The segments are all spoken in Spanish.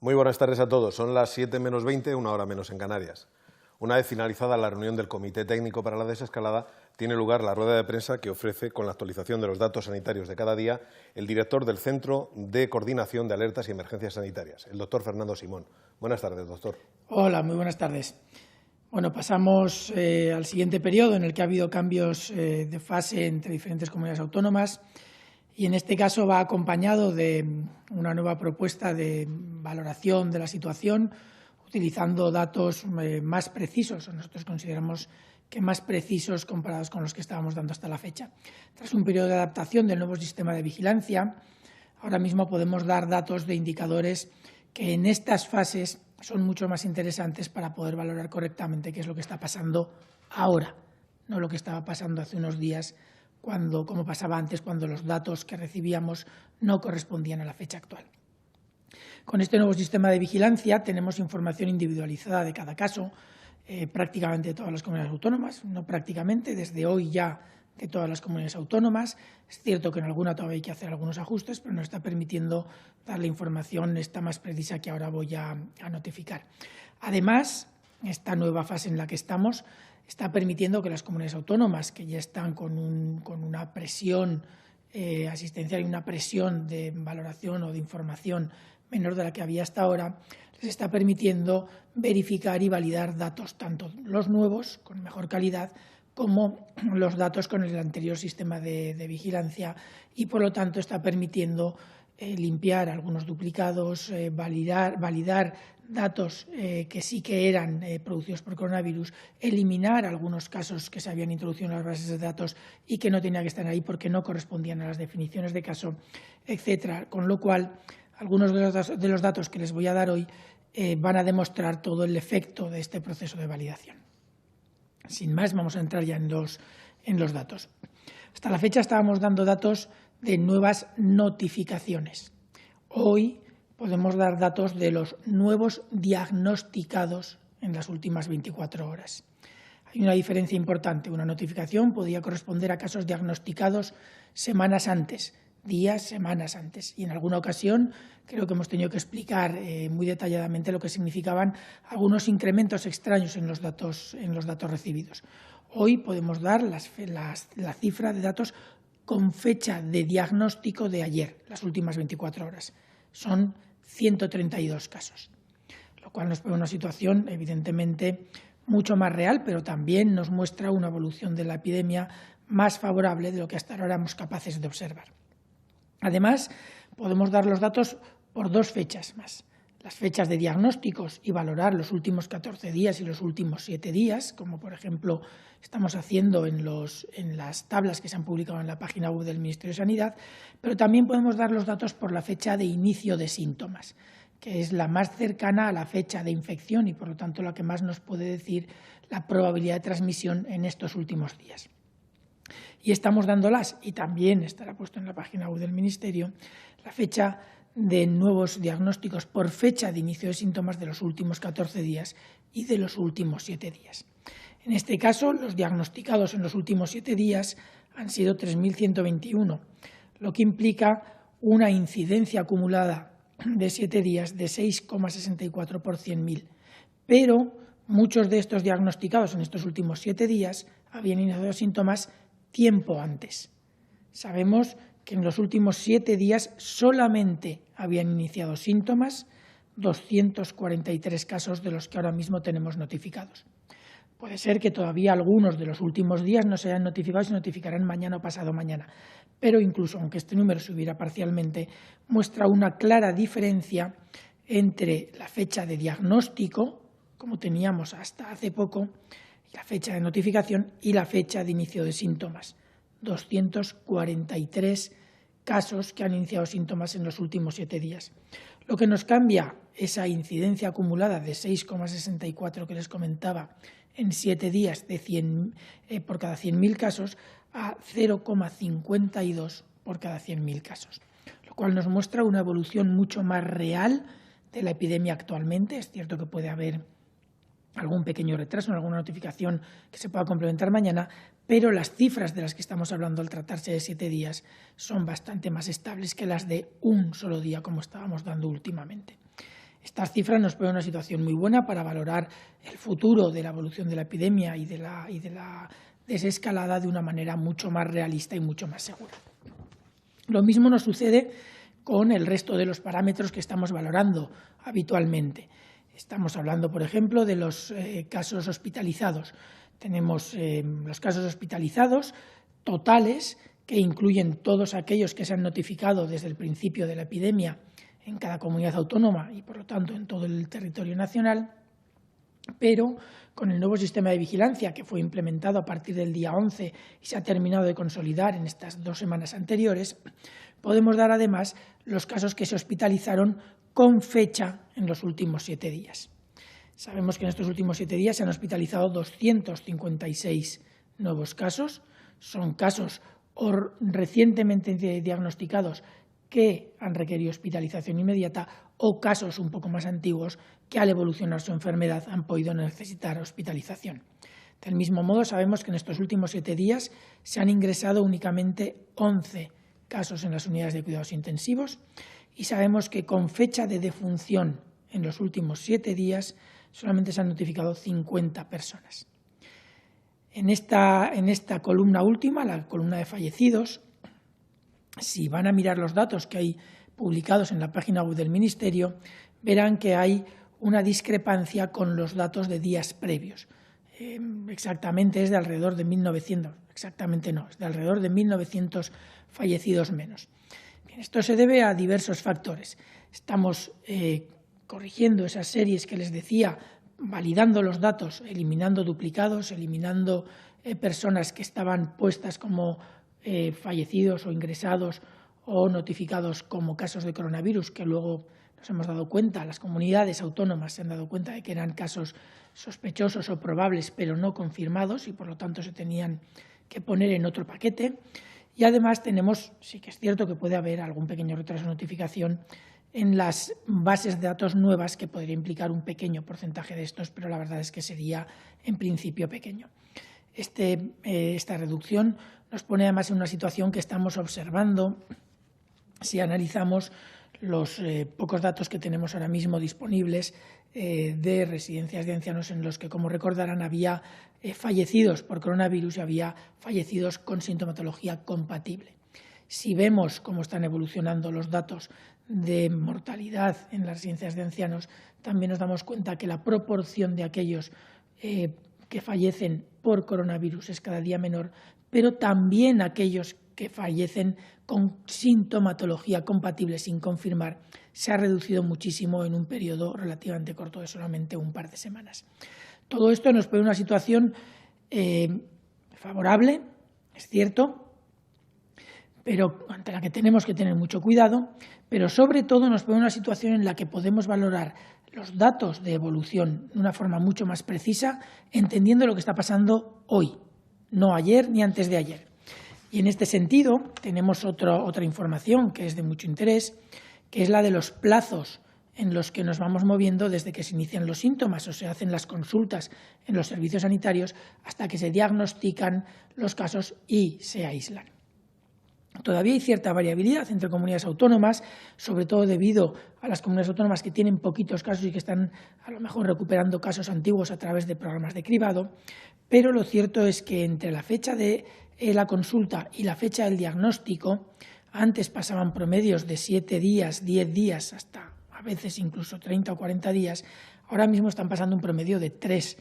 Muy buenas tardes a todos. Son las 7 menos 20, una hora menos en Canarias. Una vez finalizada la reunión del Comité Técnico para la Desescalada, tiene lugar la rueda de prensa que ofrece, con la actualización de los datos sanitarios de cada día, el director del Centro de Coordinación de Alertas y Emergencias Sanitarias, el doctor Fernando Simón. Buenas tardes, doctor. Hola, muy buenas tardes. Bueno, pasamos al siguiente periodo en el que ha habido cambios de fase entre diferentes comunidades autónomas y en este caso va acompañado de una nueva propuesta de valoración de la situación utilizando datos más precisos, o nosotros consideramos que más precisos comparados con los que estábamos dando hasta la fecha. Tras un periodo de adaptación del nuevo sistema de vigilancia, ahora mismo podemos dar datos de indicadores que en estas fases son mucho más interesantes para poder valorar correctamente qué es lo que está pasando ahora, no lo que estaba pasando hace unos días, como pasaba antes, cuando los datos que recibíamos no correspondían a la fecha actual. Con este nuevo sistema de vigilancia tenemos información individualizada de cada caso, prácticamente de todas las comunidades autónomas, no prácticamente, desde hoy ya de todas las comunidades autónomas. Es cierto que en alguna todavía hay que hacer algunos ajustes, pero nos está permitiendo dar la información esta más precisa que ahora voy a notificar. Además, esta nueva fase en la que estamos está permitiendo que las comunidades autónomas, que ya están con una presión asistencial y una presión de valoración o de información menor de la que había hasta ahora, les está permitiendo verificar y validar datos, tanto los nuevos, con mejor calidad, como los datos con el anterior sistema de vigilancia y, por lo tanto, está permitiendo limpiar algunos duplicados, validar datos que sí que eran producidos por coronavirus, eliminar algunos casos que se habían introducido en las bases de datos y que no tenían que estar ahí porque no correspondían a las definiciones de caso, etcétera. Con lo cual, algunos de los datos que les voy a dar hoy van a demostrar todo el efecto de este proceso de validación. Sin más, vamos a entrar ya en los datos. Hasta la fecha estábamos dando datos de nuevas notificaciones. Hoy podemos dar datos de los nuevos diagnosticados en las últimas 24 horas. Hay una diferencia importante. Una notificación podía corresponder a casos diagnosticados semanas antes, días, semanas antes. Y en alguna ocasión creo que hemos tenido que explicar muy detalladamente lo que significaban algunos incrementos extraños en los datos recibidos. Hoy podemos dar la cifra de datos con fecha de diagnóstico de ayer, las últimas 24 horas. Son 132 casos, lo cual nos pone una situación evidentemente mucho más real, pero también nos muestra una evolución de la epidemia más favorable de lo que hasta ahora éramos capaces de observar. Además, podemos dar los datos por dos fechas más. Las fechas de diagnósticos y valorar los últimos 14 días y los últimos 7 días, como por ejemplo estamos haciendo en las tablas que se han publicado en la página web del Ministerio de Sanidad, pero también podemos dar los datos por la fecha de inicio de síntomas, que es la más cercana a la fecha de infección y por lo tanto la que más nos puede decir la probabilidad de transmisión en estos últimos días. Y estamos dándolas, y también estará puesto en la página web del Ministerio, la fecha de nuevos diagnósticos por fecha de inicio de síntomas de los últimos 14 días y de los últimos 7 días. En este caso, los diagnosticados en los últimos 7 días han sido 3.121, lo que implica una incidencia acumulada de 7 días de 6,64 por 100.000. Pero muchos de estos diagnosticados en estos últimos 7 días habían iniciado síntomas tiempo antes. Sabemos que en los últimos 7 días solamente habían iniciado síntomas 243 casos de los que ahora mismo tenemos notificados. Puede ser que todavía algunos de los últimos días no se hayan notificado y se notificarán mañana o pasado mañana, pero incluso aunque este número subiera parcialmente, muestra una clara diferencia entre la fecha de diagnóstico, como teníamos hasta hace poco, la fecha de notificación y la fecha de inicio de síntomas. 243 casos que han iniciado síntomas en los últimos 7 días. Lo que nos cambia esa incidencia acumulada de 6,64 que les comentaba en 7 días por cada 100.000 casos a 0,52 por cada 100.000 casos, lo cual nos muestra una evolución mucho más real de la epidemia actualmente. Es cierto que puede haber algún pequeño retraso en alguna notificación que se pueda complementar mañana, pero las cifras de las que estamos hablando al tratarse de 7 días son bastante más estables que las de un solo día como estábamos dando últimamente. Estas cifras nos ponen en una situación muy buena para valorar el futuro de la evolución de la epidemia y de la desescalada de una manera mucho más realista y mucho más segura. Lo mismo nos sucede con el resto de los parámetros que estamos valorando habitualmente. Estamos hablando, por ejemplo, de los casos hospitalizados. Tenemos los casos hospitalizados totales, que incluyen todos aquellos que se han notificado desde el principio de la epidemia en cada comunidad autónoma y, por lo tanto, en todo el territorio nacional, pero con el nuevo sistema de vigilancia que fue implementado a partir del día 11 y se ha terminado de consolidar en estas 2 semanas anteriores, podemos dar además los casos que se hospitalizaron con fecha en los últimos 7 días. Sabemos que en estos últimos 7 días se han hospitalizado 256 nuevos casos. Son casos recientemente diagnosticados que han requerido hospitalización inmediata o casos un poco más antiguos que al evolucionar su enfermedad han podido necesitar hospitalización. Del mismo modo, sabemos que en estos últimos 7 días se han ingresado únicamente 11 casos en las unidades de cuidados intensivos y sabemos que con fecha de defunción en los últimos 7 días solamente se han notificado 50 personas. En esta columna última, la columna de fallecidos, si van a mirar los datos que hay publicados en la página web del Ministerio, verán que hay una discrepancia con los datos de días previos. Exactamente es de alrededor de 1.900, exactamente no, es de alrededor de 1.900 fallecidos menos. Bien, esto se debe a diversos factores. Estamos corrigiendo esas series que les decía, validando los datos, eliminando duplicados, eliminando personas que estaban puestas como fallecidos o ingresados o notificados como casos de coronavirus, que luego nos hemos dado cuenta, las comunidades autónomas se han dado cuenta de que eran casos sospechosos o probables, pero no confirmados y por lo tanto se tenían que poner en otro paquete. Y además tenemos, sí que es cierto que puede haber algún pequeño retraso de notificación en las bases de datos nuevas, que podría implicar un pequeño porcentaje de estos, pero la verdad es que sería en principio pequeño. Esta reducción nos pone además en una situación que estamos observando si analizamos los pocos datos que tenemos ahora mismo disponibles de residencias de ancianos en los que, como recordarán, había fallecidos por coronavirus y había fallecidos con sintomatología compatible. Si vemos cómo están evolucionando los datos de mortalidad en las residencias de ancianos, también nos damos cuenta que la proporción de aquellos que fallecen por coronavirus es cada día menor, pero también aquellos que fallecen con sintomatología compatible sin confirmar se ha reducido muchísimo en un periodo relativamente corto de solamente un par de semanas. Todo esto nos pone en una situación favorable, es cierto, pero ante la que tenemos que tener mucho cuidado, pero sobre todo nos pone en una situación en la que podemos valorar los datos de evolución de una forma mucho más precisa, entendiendo lo que está pasando hoy, no ayer ni antes de ayer. Y en este sentido tenemos otra información que es de mucho interés, que es la de los plazos en los que nos vamos moviendo desde que se inician los síntomas o se hacen las consultas en los servicios sanitarios hasta que se diagnostican los casos y se aíslan. Todavía hay cierta variabilidad entre comunidades autónomas, sobre todo debido a las comunidades autónomas que tienen poquitos casos y que están a lo mejor recuperando casos antiguos a través de programas de cribado, pero lo cierto es que entre la fecha de la consulta y la fecha del diagnóstico, antes pasaban promedios de 7 días, 10 días, hasta a veces incluso 30 o 40 días, ahora mismo están pasando un promedio de 3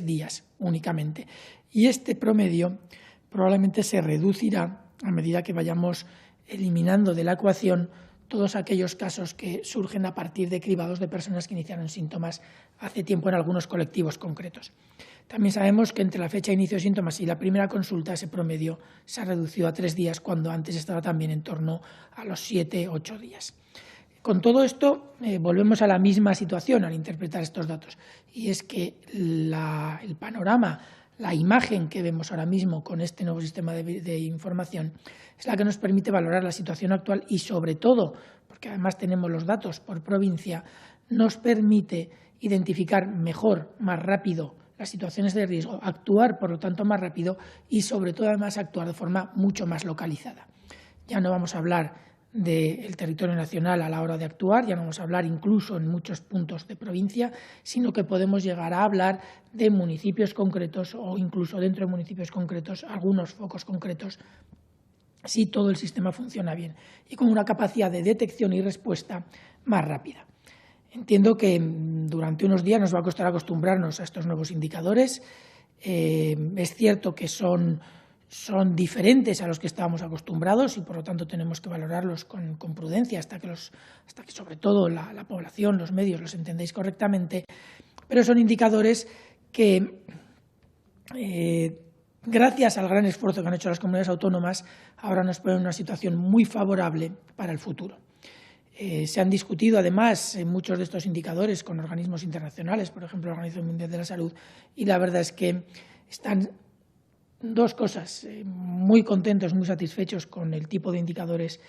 días únicamente. Y este promedio probablemente se reducirá a medida que vayamos eliminando de la ecuación todos aquellos casos que surgen a partir de cribados de personas que iniciaron síntomas hace tiempo en algunos colectivos concretos. También sabemos que entre la fecha de inicio de síntomas y la primera consulta ese promedio se ha reducido a 3 días, cuando antes estaba también en torno a los 7-8 días. Con todo esto volvemos a la misma situación al interpretar estos datos, y es que el panorama, la imagen que vemos ahora mismo con este nuevo sistema de información es la que nos permite valorar la situación actual y, sobre todo, porque además tenemos los datos por provincia, nos permite identificar mejor, más rápido las situaciones de riesgo, actuar por lo tanto más rápido y, sobre todo, además actuar de forma mucho más localizada. Ya no vamos a hablar del territorio nacional a la hora de actuar, ya no vamos a hablar incluso en muchos puntos de provincia, sino que podemos llegar a hablar de municipios concretos o incluso dentro de municipios concretos, algunos focos concretos, si todo el sistema funciona bien y con una capacidad de detección y respuesta más rápida. Entiendo que durante unos días nos va a costar acostumbrarnos a estos nuevos indicadores. Es cierto que son diferentes a los que estábamos acostumbrados y, por lo tanto, tenemos que valorarlos con prudencia hasta que sobre todo, la población, los medios, los entendéis correctamente. Pero son indicadores que, gracias al gran esfuerzo que han hecho las comunidades autónomas, ahora nos ponen en una situación muy favorable para el futuro. Se han discutido, además, muchos de estos indicadores con organismos internacionales, por ejemplo, la Organización Mundial de la Salud, y la verdad es que están dos cosas, muy contentos, muy satisfechos con el tipo de indicadores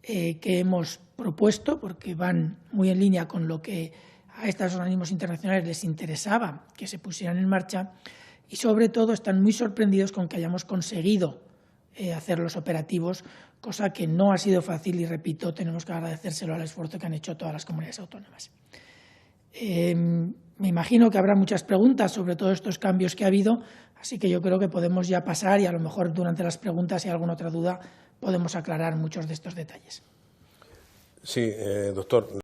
que hemos propuesto, porque van muy en línea con lo que a estos organismos internacionales les interesaba que se pusieran en marcha, y sobre todo están muy sorprendidos con que hayamos conseguido hacerlos operativos, cosa que no ha sido fácil y, repito, tenemos que agradecérselo al esfuerzo que han hecho todas las comunidades autónomas. Me imagino que habrá muchas preguntas sobre todos estos cambios que ha habido, así que yo creo que podemos ya pasar y a lo mejor durante las preguntas, si hay alguna otra duda, podemos aclarar muchos de estos detalles. Sí, doctor.